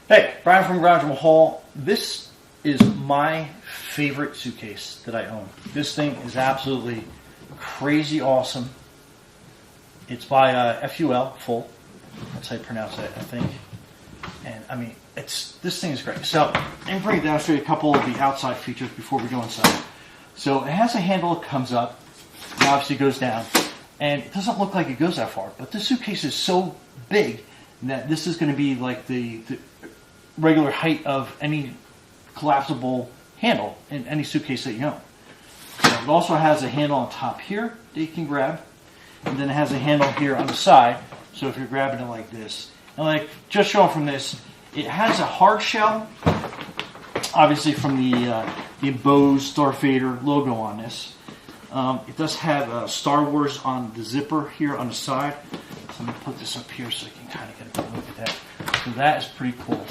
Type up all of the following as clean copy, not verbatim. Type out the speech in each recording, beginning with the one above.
Hey, Brian from Garage Hall. This is my favorite suitcase that I own. This thing is absolutely crazy awesome. It's by FUL. That's how you pronounce it, I think. And I mean, this thing is great. So I'm going to demonstrate a couple of the outside features before we go inside. So it has a handle that comes up, and obviously goes down, and it doesn't look like it goes that far. But this suitcase is so big that this is going to be like the regular height of any collapsible handle in any suitcase that you own. So it also has a handle on top here that you can grab, and then it has a handle here on the side. So if you're grabbing it like this, and like just showing from this, it has a hard shell, obviously from the embossed Darth Vader logo on this. It does have Star Wars on the zipper here on the side. So let me put this up here so you can kind of get a good look at that. So that is pretty cool.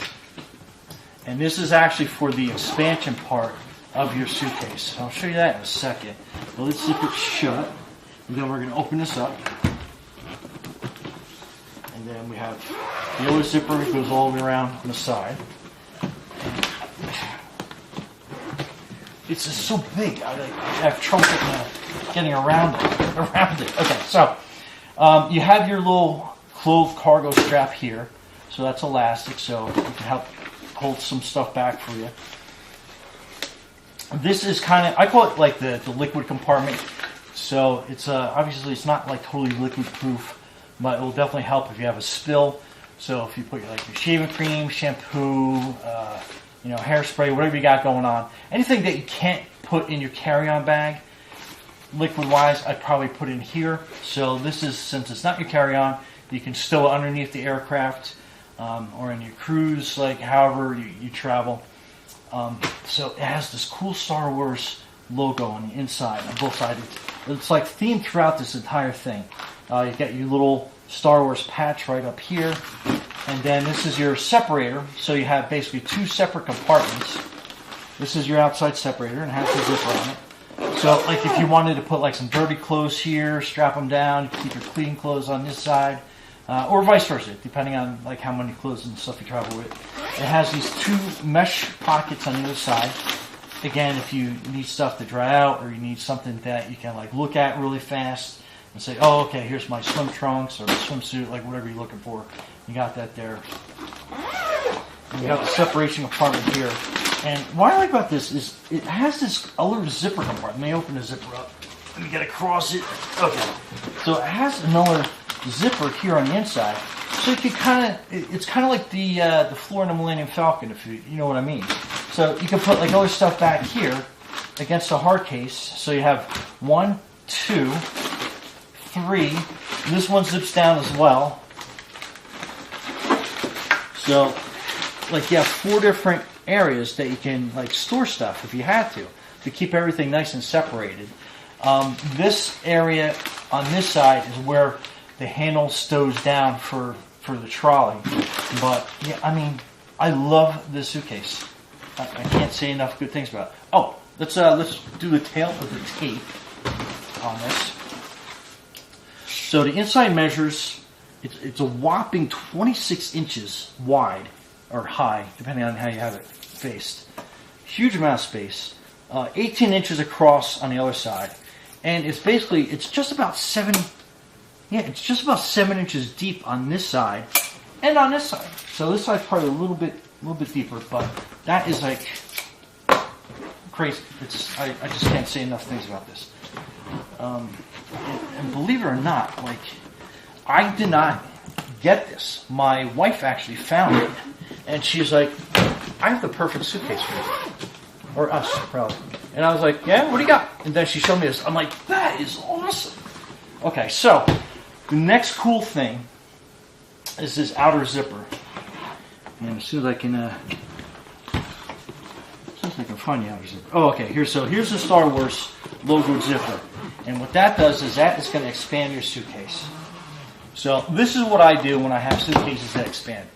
And this is actually for the expansion part of your suitcase. I'll show you that in a second. But let's zip it shut. And then we're going to open this up. And then we have the other zipper that goes all the way around on the side. It's just so big. I have trouble getting around it. Okay, so you have your little clothes cargo strap here. So that's elastic, so it can help hold some stuff back for you. This is kind of, I call it like the liquid compartment. So it's obviously it's not like totally liquid proof, but it will definitely help if you have a spill. So if you put your shaving cream, shampoo, hairspray, whatever you got going on, anything that you can't put in your carry-on bag, liquid-wise, I'd probably put in here. So this is, since it's not your carry-on, you can stow it underneath the aircraft. Or in your cruise, like however you travel. So it has this cool Star Wars logo on the inside, on both sides. It's like themed throughout this entire thing. You got your little Star Wars patch right up here, and then this is your separator. So you have basically two separate compartments. This is your outside separator and has the zipper on it. So like if you wanted to put like some dirty clothes here, strap them down, you can keep your clean clothes on this side. Or vice versa, depending on like how many clothes and stuff you travel with. It has these two mesh pockets on the other side. Again, if you need stuff to dry out or you need something that you can like look at really fast and say, oh, okay, here's my swim trunks or my swimsuit, like whatever you're looking for. You got that there. And you have the separation compartment here. And what I like about this is it has this other zipper compartment. Let me open the zipper up. Let me get across it. Okay. So it has another zipper here on the inside, so you can it's kind of like the floor in the Millennium Falcon, if you know what I mean. So you can put like other stuff back here against the hard case. So you have 1, 2, 3. This one zips down as well. So like you have 4 different areas that you can like store stuff if you had to keep everything nice and separated. This area on this side is where the handle stows down for the trolley. But yeah, I mean, I love this suitcase. I can't say enough good things about it. Oh, let's do the tail of the tape on this. So the inside measures, it's a whopping 26 inches wide or high, depending on how you have it faced. Huge amount of space. 18 inches across on the other side. And it's just about 7 inches deep on this side and on this side. So this side's probably a little bit deeper, but that is like crazy. I just can't say enough things about this. And believe it or not, like I did not get this. My wife actually found it, and she's like, "I have the perfect suitcase for you." Or us, probably. And I was like, yeah, what do you got? And then she showed me this. I'm like, that is awesome. Okay, so the next cool thing is this outer zipper. And as soon as I can find the outer zipper. Oh, okay, here's the Star Wars logo zipper. And what that does is that is going to expand your suitcase. So this is what I do when I have suitcases that expand.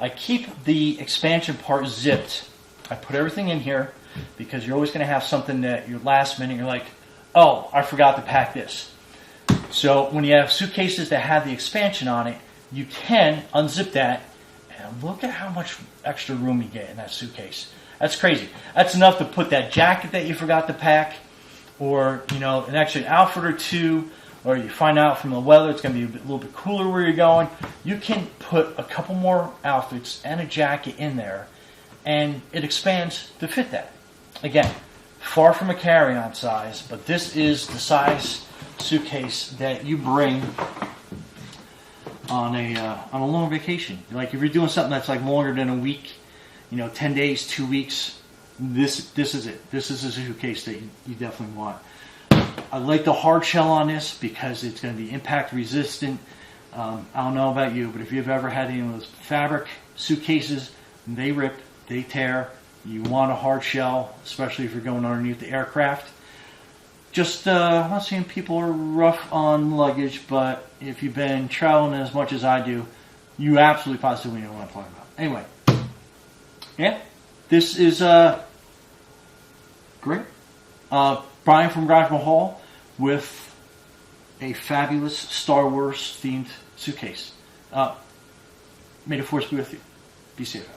I keep the expansion part zipped. I put everything in here, because you're always going to have something that you're last minute, you're like, oh, I forgot to pack this. So when you have suitcases that have the expansion on it, you can unzip that, And look at how much extra room you get in that suitcase. That's crazy. That's enough to put that jacket that you forgot to pack, or an extra outfit or two, or you find out from the weather it's going to be a little bit cooler where you're going. You can put a couple more outfits and a jacket in there, and it expands to fit that. Again, far from a carry-on size, but this is the size suitcase that you bring on a long vacation. Like if you're doing something that's like longer than a week, 10 days, 2 weeks, this is it. This is a suitcase that you definitely want. I like the hard shell on this because it's going to be impact resistant. I don't know about you, but if you've ever had any of those fabric suitcases, they rip, they tear. You want a hard shell, especially if you're going underneath the aircraft. Just, I'm not saying people are rough on luggage, but if you've been traveling as much as I do, you absolutely positively know what I'm talking about. Anyway, yeah, this is great. Brian from Garage Mahal with a fabulous Star Wars themed suitcase. May the Force be with you. Be safe.